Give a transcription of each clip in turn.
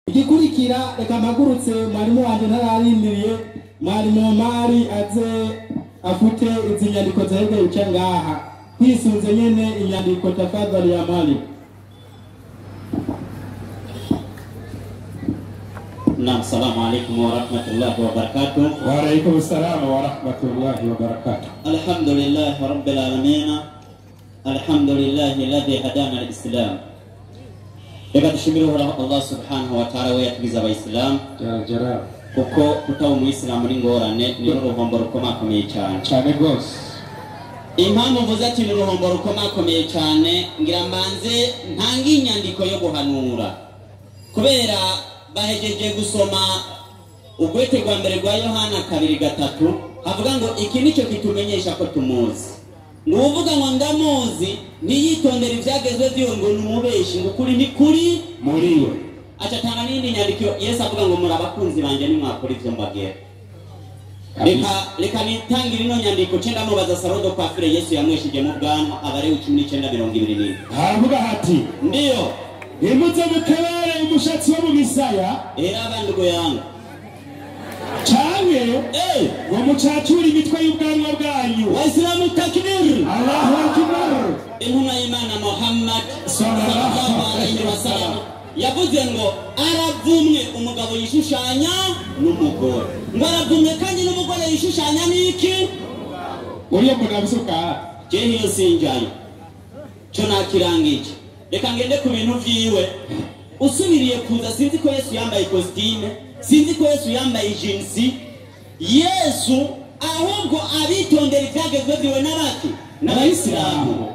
igikurikira reka mpagurutse mwarimu wanje ntararindiriye mwarimu Mari aze afute izi nyandiko zahebwe uca ngaha kwisunze nyene inyandiko tafadhali ya mwalimu. Naam, assalamu alaikum warahmatullahi wabarakatuh. Wa alaikum assalam warahmatullahi wabarakatuh. Alhamdulillahi rabbil alamin. Alhamdulillahi alladhi hadana al-islam. Reka dushimire Allah subhanahu wa ta'ala we yatugize abayisilamu kuko kutaho umuyisilamu ari ngorane ni uruhombo rukomakomeye cyane rwose. Impamvu mvuze ati ni uruhombo rukomakomeye cyane ngira mbanze ntange inyandiko yo guhanura kubera bahejeje gusoma ubwete rwa mbere rwa Yohana 2:3 havuga ngo iki nicyo kitumenyesha ko tumuzi. Nuvuga ngo ndamuzi niyitondera ibyagezwe byo ngo numubeshi ngo kuri ni kuri muriwe. Acha tanga nini nyandiko Yesu avuga ngo muri abakunzi banje ni mwakora ivyo mbagera. Reka nitangira ino nyandiko cenda mubaza Sarodo kwa fire Yesu yamweshije mu bwanwa abare 19:22. Haravuga hati ndiyo imuze mukabare umushatsi wo mu misaya era abandugo yangu Change ngo mucacuri imitwe y'ubwanwa bwanyu. Waislamu takbir. Allahu akbar. Intumwa y'Imana Muhammad sallallahu alaihi wasallam yavuze ngo aravumwe umugabo yishushanya n'umugore. Ngo aravumwe kandi n'umugore yishushanya niki? Uriye mbona bisuka. Je niyo sinjaye. Cyo nakirangije. Reka ngende ku bintu vyiwe. Usubiriye kuza sinzi ko Yesu yambaye costume. Sinzi ko Yesu yambaye jinsi. Yesu ahubwo abitondera ibyagezwe byiwe n'abaki n'abayisilamu.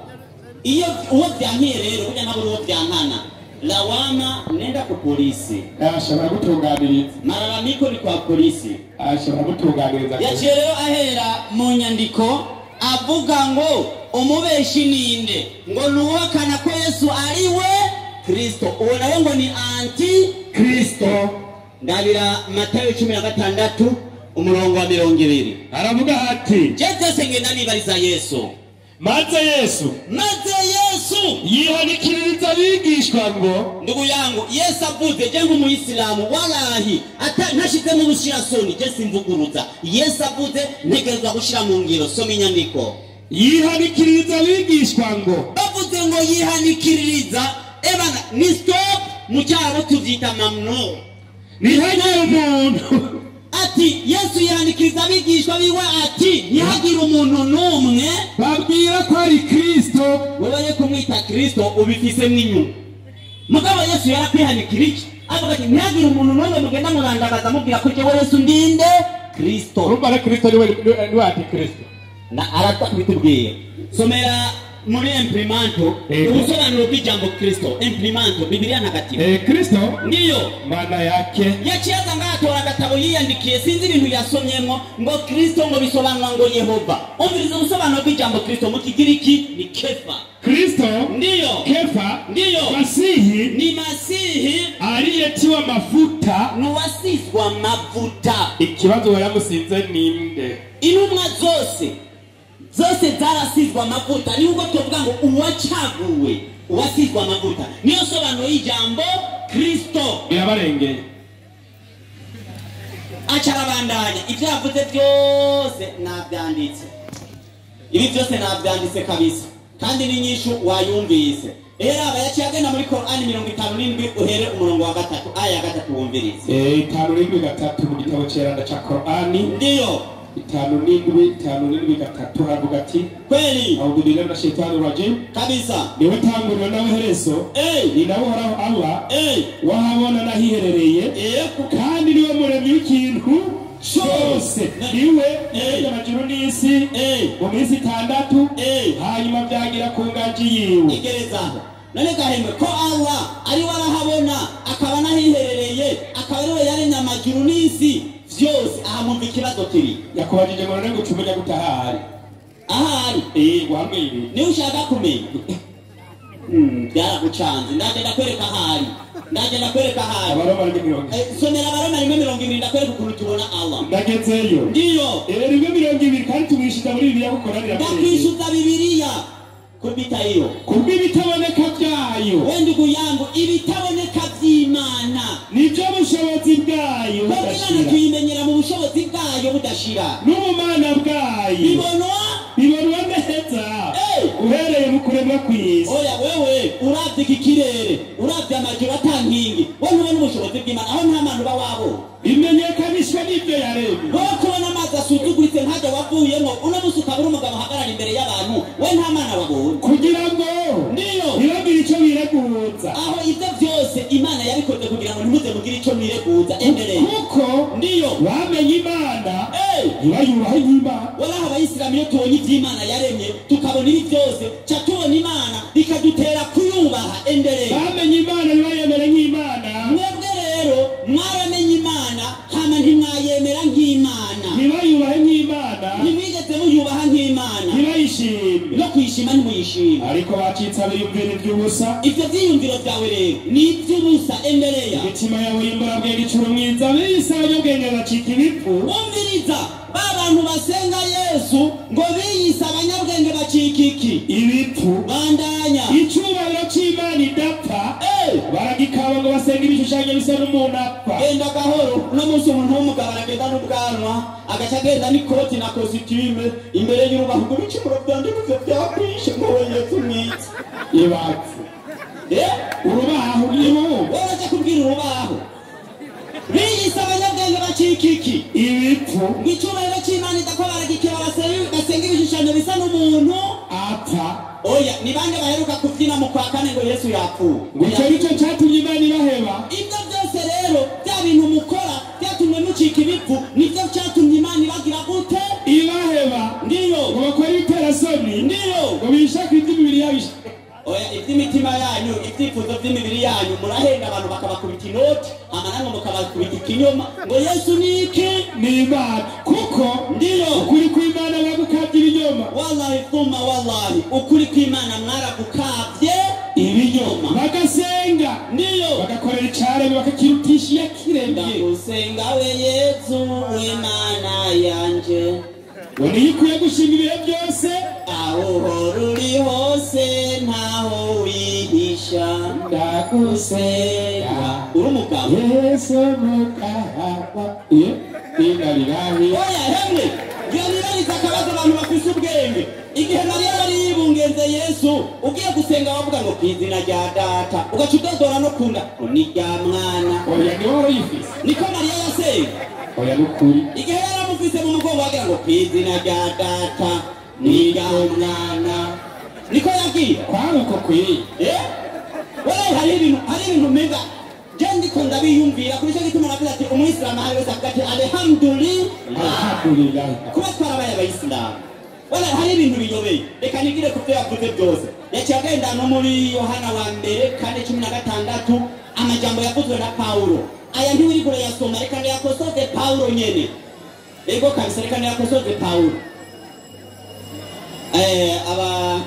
Iyo uwo byankiye rero burya nabo uwo byankana lawama nenda ku polisi ashobora gutunganiriza malalamiko ni kwa polisi ashobora gutunganiriza. Yaciye rero ahera mu nyandiko avuga ngo umubeshi ninde ngo nuwakana ko Yesu ari we Kristo uwo nawe ngo ni anti Kristo. Ndabira Matayo 16 umurongo wa 20 aravuga hati Jeze ngenda nibariza Yesu maze Yesu yihanikiririza abigishwa ngo ndugu yangu Yesu avuze je nk'umuyisilamu walahi ntashitse mu bushirasoni je simvuguruza Yesu avuze ntegerezwa gushira mu ngiro soma inyandiko yihanikiririza abigishwa ngo bavuze ngo yihanikiririza ebana ni stop mu cyaro tuvyita mamnu nihagire umuntu ati Yesu yihanikiriza abigishwa biwe ati ntihagire umuntu n'umwe babwira ko ari Kristo wewe kumwita Kristo ubifise n'inyuma mugabo Yesu yarakwihanikirije avuga ati ntihagire umuntu n'umwe mugenda murandagaza mubwira ko jewe Yesu ndinde Kristo urumva Kristo ni ati Kristo na arakwitubwiye somera muri imprimanto ubusobanuro bw'ijambo Kristo imprimanto Biblia ntagatifu Kristo ndiyo maana yake yaciyaza ngatora agatabo yiyandikiye sinzi ibintu yasomyemo ngo Kristo ngo bisobanura ngo Yehova umviriza ubusobanuro bw'ijambo Kristo mu Kigiriki ni Kefa. Kristo ndiyo Kefa ndiyo Masihi ni Masihi aliyetiwa mafuta nuwasizwa mavuta. Ikibazo waramusinze ninde? Intumwa zose zarasizwa amavuta ni uko tuvuga ngo uwacaguwe uwasizwa amavuta niyo sobanuro y'ijambo Kristo irabarengeye. Acarabandanya ibyo yavuze byose nabyanditse ibi byose nabyanditse kabisa kandi ni nyishu wayumvise era abayaciye agenda muri Qur'an 57 uhere umurongo wa 3 aya ya 3 wumvirize 57 mu gitabo cyeranda cha Qur'ani ndiyo 57 havuga ati kweli audubila na shetani rajim kabisa niwe tangurira nawe herezo ni nawe horaho Allah wahabona nahiherereye kandi niwe muremyi w'ikintu cyose niwe y'amajuru n'isi mu minsi 6 hanyuma byagira ku ngaji yiwe igerezaho none gahemwe ko Allah ari warahabona akaba nahiherereye akaba ariwe yaremye amajuru n'isi vyose ahamumva ikibazo kiri yakubajije ngo none gucumenya gutahari ahari wamwe ibi ni ushaka kumenya byaragucanze ndagenda kwereka ahari abaroma 20 somera abaroma 20 ndakwereka ukuntu tubona Allah ndagezeyo ndiyo 20 kandi tubishiza muri Bibiliya gukoranira ndakwishuza Bibiliya kubita iyo kubitaboneka byayo wende guyango ibitaboneka by'Imana imana nibyo bushobozi bwayo kuko imana tuyimenyera mu bushobozi bwayo budashira n'ubumana bwayo bibonwa neza uhereye mu kuremwa kw'isi. Oya wewe uravye iki kirere uravye amajuru atankingi we ntubona ubushobozi bw'imana aho nta muntu uba wabo bimenyekanishwa n'ibyo yaremye. wowe kubona amazi asuzuguritse ntajya wavuyemo uno musi ukabura umugabo uhagarara imbere y'abantu we nta mana wabonye kugira ngo niyo ntibagire icyo bireguza. aho ibyo byose imana yabikoze kugira ngo ntimuze mugire icyo mwireguza embereye kuko niyo bamenye imana ntibayubahe nk'imana. walaho abayisilamu iyo tubonye iby'imana yaremye tukabona ibi byose ca tubona imana bikadutera kuyubaha embereye. bamenye imana ntibayemere nk'imana. mwebwe rero mwaramenye imana hama ntimwayemera nk'imana ntibayubahe nk'imana. ntimwigeze muyubaha nk'imana ntibayishime no kuyishima ntimuyishime ariko bacitse abiyumvira iby'ubusa. ivyo vyiyumviro vyawe rero ni ivy'ubusa embereya. imitima yawe y'imburabwenge icura umwiza bise abanyabwenge bacika ibipfu. umviriza ba bantu basenga yesu ngo biyise abanyabwenge bacika iki ibipfu. bandanya icubahiro c'imana idapfa baragikaba ngo basenga ibishushanyo bisa n'umuntu apfa. genda gahoro uno munsi umuntu w'umugabo aragenda n'ubwanwa agaca agenda n'ikoti na kositime imbere y'urubaho ngo ibicumuro vyanje bivyo vyakwishe ngo we yesu mwiza ibapfu urubaho nibo woraja kubwira urubaho biyise abanyabwenge bacika iki ibipfu. ngo icubahiro c'imana idapfa baragikeba basenga ibishushanyo bisa n'umuntu apfa. oya ni bande baheruka kuvyina mu kwa kane ngo yesu yapfuye ngo icyo nicyo catumye imana ibaheba. ibyo byose rero bya bintu mukora byatumye mucika ibipfu nibyo cyatumye imana ibagira gute ibaheba. ndiyo ngo bakore ibiterasoni. ndiyo ngo bishake iby'imibiri yabo. oya iby'imitima yanyu ibyifuzo by'imibiri yanyu murahenda abantu bakabakubita inoti amanango mukabakubita ikinyoma ngo yesu ni iki ni imana. kuko ndiyo ukuri kw'imana bagukabye ibinyoma. wallahi thumma wallahi ukuri kw'imana mwaragukabye ibinyoma. bagasenga ndiyo bagakorera icaremwe bakakirutisha iyakiremye. ndagusenga we yesu we mana yanje ngo niyo ikwiye gushinga ibihe byose aho uhora uri hose ntaho wihisha ndagusenga uri umugabo yesu mukahaba inarirahi. oya hemwe ngiranibariza akabazo abantu bafise ubwenge igihe mariya yari yibungenze yesu ugiye gusenga wavuga ngo ku izina rya data ugaca udodora no kunda ngo ni rya mwana. oya ni wowe uyifise. niko mariya yasenga. oya n'ukuri igihe yari amufise mu mugongo wagira ngo ku izina rya data ni rya mwana niko yabwiye kwari uko kwiye. walahi hari ibintu mega je ndiko ndabiyumvira kuri cyo gituma navuga ati umuyisilamu hari wese avuga ati alhamdulillah kuba twarabaye abayisilamu. walahi hari ibintu biyobeye reka nigire ku byo yavuze byose yaciye agenda no muri yohana wa mbere 4:16 amajambo yavuzwe na Paulo aya ntiwirigura yasoma reka yakosoze Paulo nyene ego kabisa reka yakosoze Paulo aba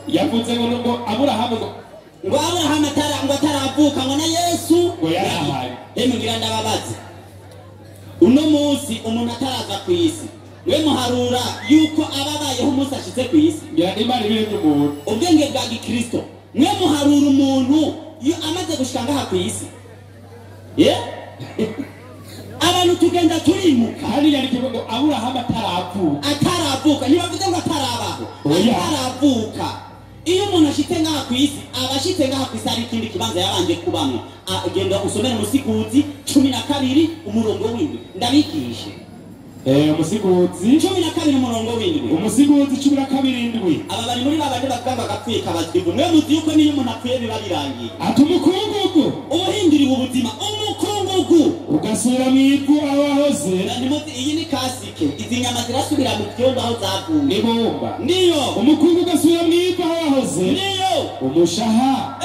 yavuze ngo Aburahamu ngo Aburahamu ataravuka ngo na Yesu ngo yarahaye. ngira ndababaza uno munsi umuntu ataraza ku isi we muharura yuko ababayeho umunsi ashize ku isi ngira imana ibiri n'umuntu ubwenge bwa gikristo mwe muharura umuntu iyo amaze gushika ngaha ku isi abantu tugenda turimuka hariya ari kivuga ngo Aburahamu ataravuka ntibavuze ngo atarabaho ataravuka. iyo umuntu ashitse ngaha ku isi aba ashitse ngaha ku isi hari ikindi kibanza yabanje kubamwo. Genda usomere Musiguzi 12 umurongo w'indwi ndabigishe. Umusiguzi 12 umurongo w'indwi. Umusiguzi 12:7. aba bari muri babandi bakanga gapfuye kabazwivu mwe muzi yuko niyo umuntu apfuye biba birangiye. ati umukungugu ubuhinduriwe ubuzima umukungugu ugasubira mu ivu aho wahoze. iyi ni kasike izi nyama zirasubira mu byondo aho zavuye n'ibumba. niyo umukungugu ugasubira mu ivu aho wahoze. niyo umushaha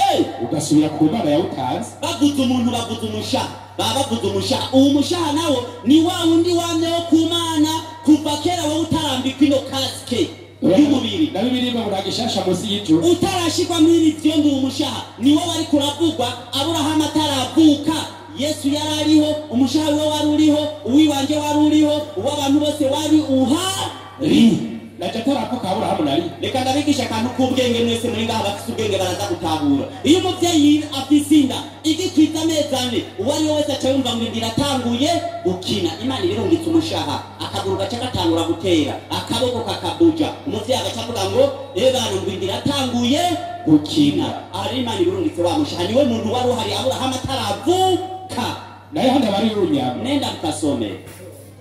ugasubira ku mana yawutanze. bavuze umuntu bavuze umushaha bavuze umushaha. uwo mushaha nawo ni wa wundi wamyeho ku mana kuva kera wowe utarambikwa ino kasike y'umubiri na bibiri bavuga gishasha munsi y'ijuru utarashikwa muri byondo. uwo mushaha ni wowe ari kuravugwa. Aburahamu ataravuka Yesu yari ariho, umushaha we wari uriho, uwiwanje wari uriho, uw'abantu bose wari uhari. nacatarako kabura hamunari reka ndabigisha akantu k'ubwenge mwese muri ngaha bafite ubwenge baraza gutahura iyo umuvyeyi afise inda igikwiza amezi ane uwo ari we wese aca yumva ngo inda iratanguye gukina imana ibirungitse umushaha akaguru gaca gatangura gutera akaboko kakabuja umuvyeyi agaca avuga ngo bana ngo inda iratanguye gukina ari imana ibirungitse wa mushaha niwe muntu wari uhari Aburahamu ataravuka naye handa bari y'urunyama nenda mkasome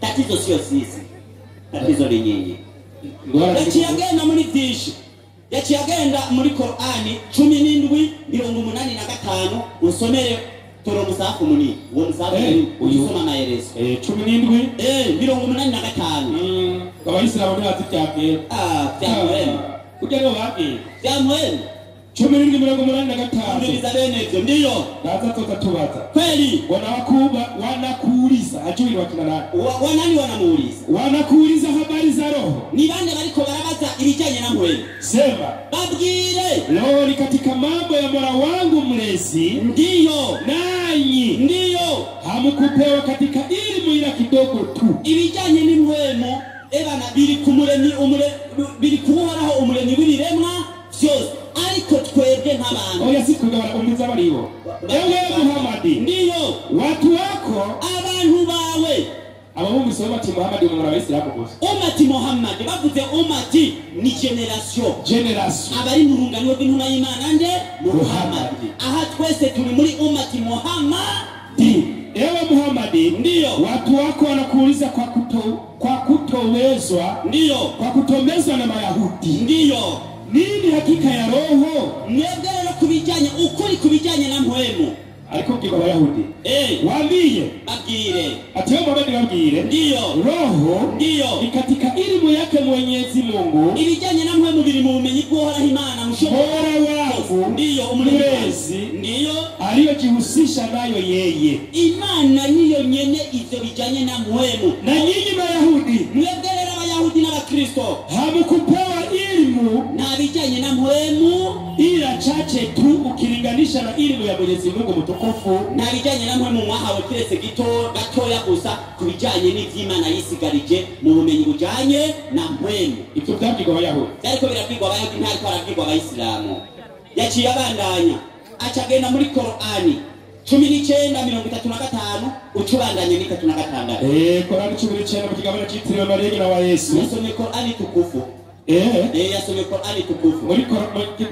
tatizo sio sisi tatizo ni nyinyi yaciye agenda muri byinshi yaciye agenda muri Qur'ani 17:85 usomere toro musafu munini uwo musafu uyisoma maelezo 17:85 abayisilamu bazi cyane byamwene kugira ngo bage byamwene 17:85 ndiza bene ibyo ndiyo ndaza tubaza kweli wanakuuliza ajui wakina nani wanani wanamuuliza wanakuuliza habari za roho ni bande bariko barabaza ibijanye na mwene sema babwire roho ni katika mambo ya Mola wangu mlezi ndiyo nanyi ndiyo hamukupewa katika elimu ila kidogo tu ibijanye n'imwemo ebana biri kumuremyi biri kuhoraho umuremyi w'ibiremwa byose ariko twebwe nk'abantu oya sikugabara umwiza bariho ewe Muhammadi ndiyo watu wako abantu bawe abahungu soma bati Muhammadi mu Abisilamu gusa umati Muhammad bavuze umati ni generation abari mu rungano rw'intumwa y'Imana nde Muhammad aha twese turi muri umati Muhammad ewe Muhammadi ndiyo watu wako wanakuuliza kwa kutowezwa ndiyo kwa kutomezwa na Mayahudi ndiyo nini hakika ya roho mwebwe kubijanye ukuri kubijanye na mpwemu ariko bwiko Abayahudi waambie abwire ati wewe Muhammad wabwire ndiyo roho ndiyo ni katika elimu yake Mwenyezi Mungu ibijanye na mpwemu biri mu bumenyi bw'uhoraho Imana Mola wangu ndiyo umurezi ndiyo aliyojihusisha nayo yeye Imana niyo nyene ivyo bijanye na mpwemu na nyinyi Mayahudi mwebwe rero Abayahudi n'Abakristo hamukupewa elimu na bijanye na mpwemu ila chache tu ukilinganisha na elimu ya Mwenyezi Mungu mtukufu na bijanye na mpwemu mwahawe kiretse gatoya gusa kubijanye n'ivy'Imana yisigarije mu bumenyi bujanye na mpwemu ivyo byabwirwa Abayahudi ariko birakwigwa Abayahudi ntariko arabwirwa Abayisilamu yaciye abandanya acagenda muri Qur'ani 19:35 ucubandanye ni 36 Qur'ani 19 mu kigabane cyitiriwe Mariya na wa Yesu yasomye Qur'ani tukufu yasomye Qur'ani tukufu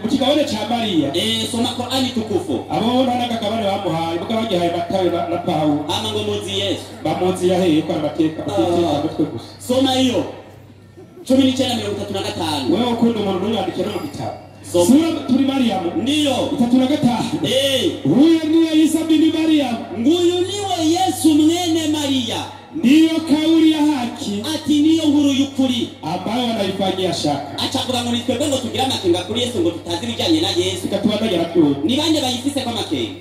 mu kigabane cya Mariya soma Qur'ani tukufu abo n'akagabane bamuhaye muka bagihaye Matayo na Paulo ama ngo muzi Yesu bamuzi yahe ko amateka mutwe gusa soma hiyo 19:35 wewe ukunda umuntu n'uyandikira mu gitabo sura turi Mariyamu ndiyo 35 huyo ndiye Isa bin Mariyamu nguyu niwe Yesu mwene Mariya ndiyo kauli ya haki ati niyo nkuru y'ukuri ambayo wanaifanyia shaka acavuga ngo nitwebwe ngo tugira amakenga kuri Yesu ngo tutazi bijanye na Yesu ikatubandagira nakyo ni bande bayifise kwa makenga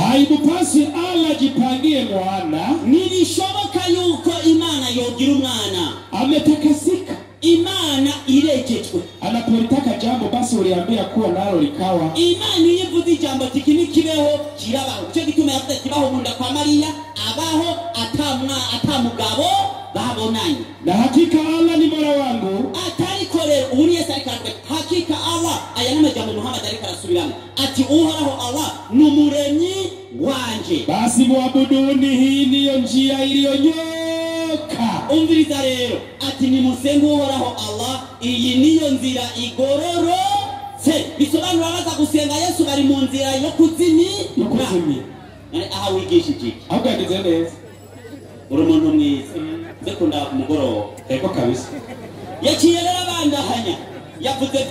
haibupasi Allah jipangie mwana nibishoboka yuko Imana yogira umwana ametakasika Imana irekejwe anapolitaka jambo basi uliambia kuwa nalo likawa Imana yivuze ijambo tikini kibeho kirabaho cyo gituma yavuze kibaho munda kwa Mariya abaho atamugabo babonanye na hakika Allah ni Mola wangu atari kore ubu Yesu ari karagwe hakika Allah aya n'amajambo Muhammad ari karasubiramo ati uhoraho Allah numuremyi wanje basi muabuduni hii niyo njia iliyonyoka umviriza rero ati ni musengo uhoraho Allah iyi niyo nzira igororotse bisobanura baza gusenga Yesu bari mu nzira yo kuzimira aha wigisha iki ahubwo yagize neza uri umuntu mwiza ndekunda kumugoroba eko kabisa yaciye rero abandahanya yavuze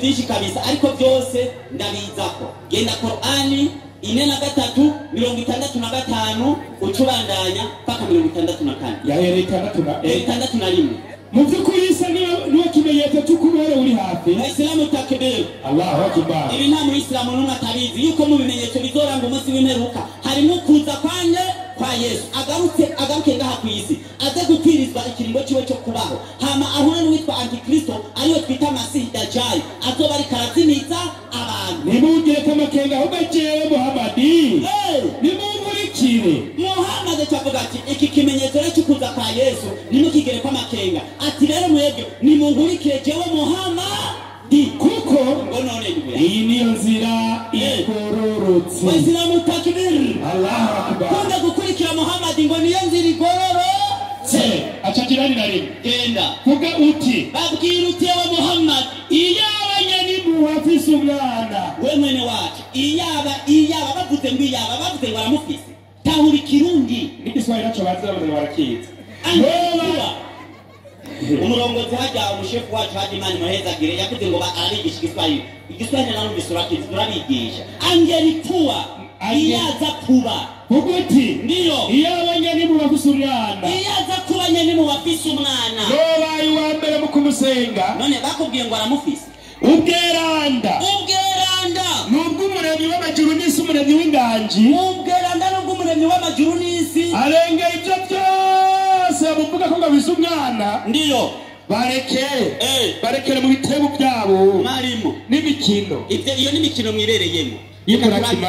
byinshi kabisa ariko byose ndabizako genda Qur'ani 4:65 ucubandanya paka 64 yahere 6:61 mu by'ukuri Isa niwe kimenyetso cy'ukubera uri hafi Islamu takbir Allahu akbar ibi nta muri Islamu n'umwe atabizi yuko mu bimenyetso bizoranga umunsi w'imperuka harimo kuza kwa Yesu agaruke ngaha ku isi aze gukwirizwa ikiringo ciwe cyo kubaho hama ahura n'uwitwa Antikristo ariyo twita Masihi Dajjal azoba ari karazimiza abantu nimugire kamakenga ahubwo jewe Muhammadi nimumurikire Muhammad avuga ati iki kimenyetso rero cy'ukuza kwa Yesu nimukigere kwa makenga ati rero mwebwe nimunkurikire jewe Muhammad kuko ngo none iyi niyo nzira igororotse. Waislamu takbir, Allahu akbar. kwenda gukurikira Muhammad ngo niyo nzira igororotse. Acha jirani na rimwe Genda vuga uti babwira uti wa Muhammad iyaba nyanimu wafise umwana we mwene wacu iyaba bavuze ngo iyaba bavuze ngo aramufise tahuri kirundi n'igiswahili naco bazi abantu barakiza angola umurongozi hajya umushefu wacu hajya Imana muhezagire yavuze ngo arigisha igiswahili na numvise urakizi turabigisha angelikuwa iyaza kuba uguti ndiyo iyaba nyanimu wafise umwana iyaza kuba nyanimu wafise umwana nobaye uwa mbere mu kumusenga none bakubwiye ngo aramufise ubweranda nubwo umuremyi w'amajuru n'isi umuremyi w'inganji ubweranda nubwo umuremyi w'amajuru n'isi arengera ibyo byose bavuga ko ngabise umwana ndiyo barekere mu bitego byabo marimo n'imikino iyo n'imikino mwibereyemo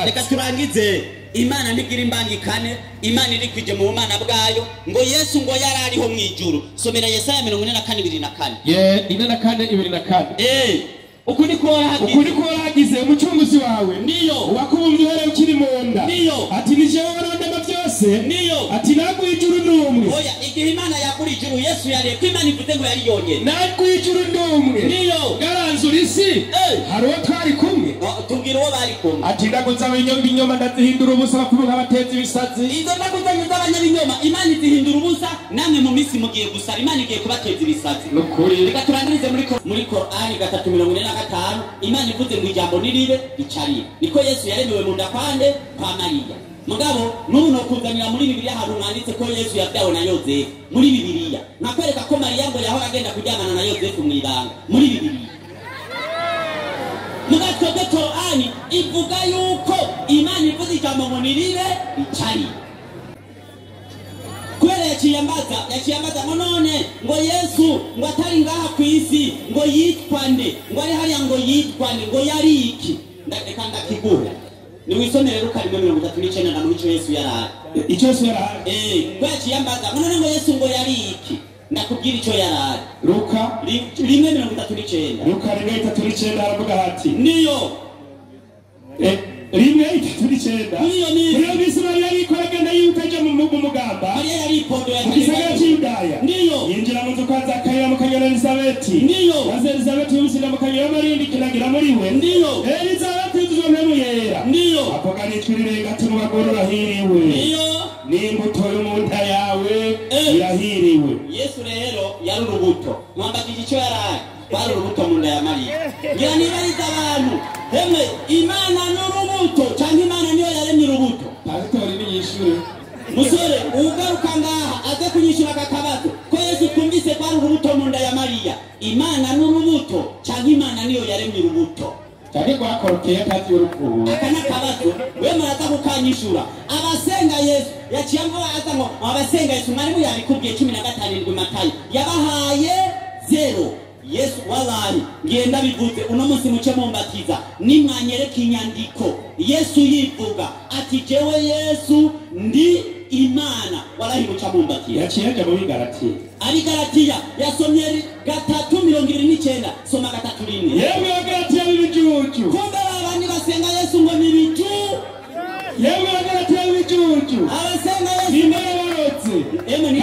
reka turangize Imana ntigira imbangikane Imana iri kwije mu bumana bwayo ngo Yesu ngo yari ariho mu ijuru somera Yesaya 44:2 ukuri ko waragize umucunguzi wawe niyo wakubumbye uhereye ukiri mu nda niyo ati ni jewe warondema byose niyo ati naguha ijuru n'umwe oya igihe Imana yakuri ijuru Yesu yari ko Imana ivuze ngo yari yonyene naguha ijuru n'umwe niyo garanzura isi hari uwo twari kumwe tubwira uwo bari kumwe ati ndaguza ibinyoma ndazihindura ubusa bakubuka abateza ibisazi izo ndaguzanyuza abanyabinyoma Imana izihindura ubusa namwe mu minsi mugiye gusara Imana igiye kubateza ibisazi nukuri reka turangirize muri Qur'ani 3:45 Imana ivuze ngo ijambo niribe ricarire niko Yesu yaremewe mu nda kwande kwa Mariya mugabo n'ubu no kuzanira muri Bibiliya ahantu mwanditse ko Yesu yabyawe na Yozefu muri Bibiliya nakwereka ko Mariya ngo yahora agenda kuryamana na Yozefu mu ibanga muri Bibiliya mugatwe ko Qur'ani ivuga yuko Imana ivuze ijambo ngo niribe ricarire kubera yakiyambaza ngo none ngo Yesu ngo atari ngaha ku isi ngo yitwande ngo ari hariya ngo yitwande ngo yari iki ndeka ndakiguha ni wisomere Luka 39 na muri Yesu yarari icyo Yesu yarari ngo yakiyambaza ngo none ngo Yesu ngo yari iki ndakubwira icyo yarari Luka 1:39 Luka 1:39 aravuga ati niyo 1:39 niyo bisi Mariya yikoragenda yutaje mu mugamba Mariya yari ipondo ya gisagara cy'Yudaya niyo yinjira mu nzu kwa Zakariya mu kanyana Elizabeti niyo maze Elizabeti yumushinga mu kanyana Marindi kinagira muri we niyo Elizabeti yuzwe mu yera niyo avuga nitwirire gatuma bagore bahiriwe niyo n'imbuto y'umunta yawe irahiriwe Yesu rero yari urubuto mwambagije icyo yarari bari urubuto mu nda ya Mariya ngira nibariza abantu hemwe Imana n'urubuto cyangwa Imana niyo yaremye urubuto pasitori niyishure musore ugaruka ngaha aze kunyishura akabazo ko Yesu twumvise ko ari urubuto mu nda ya Mariya Imana n'urubuto cyangwa Imana niyo yaremye urubuto cyane kwakorokeye kati y'urukundo akana kabazo we maraza kukanyishura abasenga Yesu yakiyamva aza ngo abasenga Yesu mwari yabikubwiye 15 Matayo yabahaye 0 Yesu wallahi ngenda bivuze uno munsi muce mumbatiza nimwanyereka inyandiko Yesu yivuga ati jewe Yesu ndi Imana wallahi muca mumbatiza yaciye mu Galatiya ari Galatiya yasomye 3:29 soma 3:1 yewe Galatiya bijuju kumbe abandi basenga Yesu ngo ni biju yewe Galatiya bijuju abasenga Yesu ni barotse ni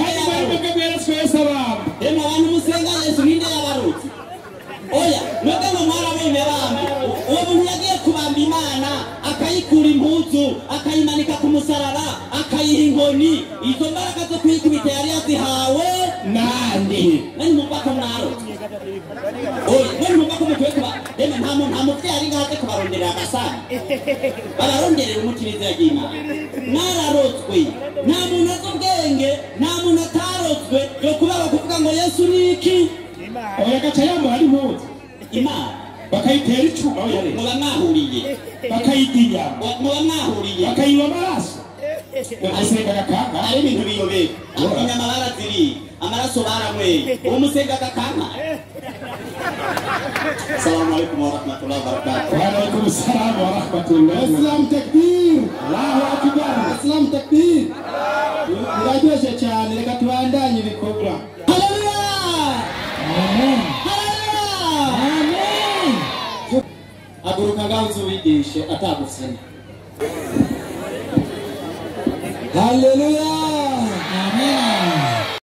Yesu abamba abantu musenga Yesu ninde yabarutse oya mwebwe ngo mwarabonye bambi uwo muntu yagiye kubamba Imana akayikura impuzu akayimanika ku musaraba akayiha inkoni izo mbaraga zo kwikubita yari yazihawe nande nani mubako mwarotse oya nani mubako mutwe kuba deme nta muvyeyi ari ngaze kubaronderera agasani bararonderera umutiriza y'Imana mwararotswe nta muntu azi ubwenge nta muntu atarotswe yo kubaba kuvuga ngo Yesu ni iki oya gaca yamuha impuzu Imana bakayitera icuma aho yari muba mwahuriye bakayidinya muba mwahuriye bakayiba amaraso umusenga gakanga ari ibintu biyobeye inyama baraziriye amaraso baranyweye uwo musenga gakanga Assalamu alaikum warahmatullahi wabarakatuh wa alaikum assalam wa rahmatullahi Islam takbir Allahu akbar Islam takbir Uraryoshe cyane, reka tubandanye ibikorwa. Haleluya! Amen. Haleluya! Amen. Haguruka ngaho uzuwigishe atagufuna. Haleluya.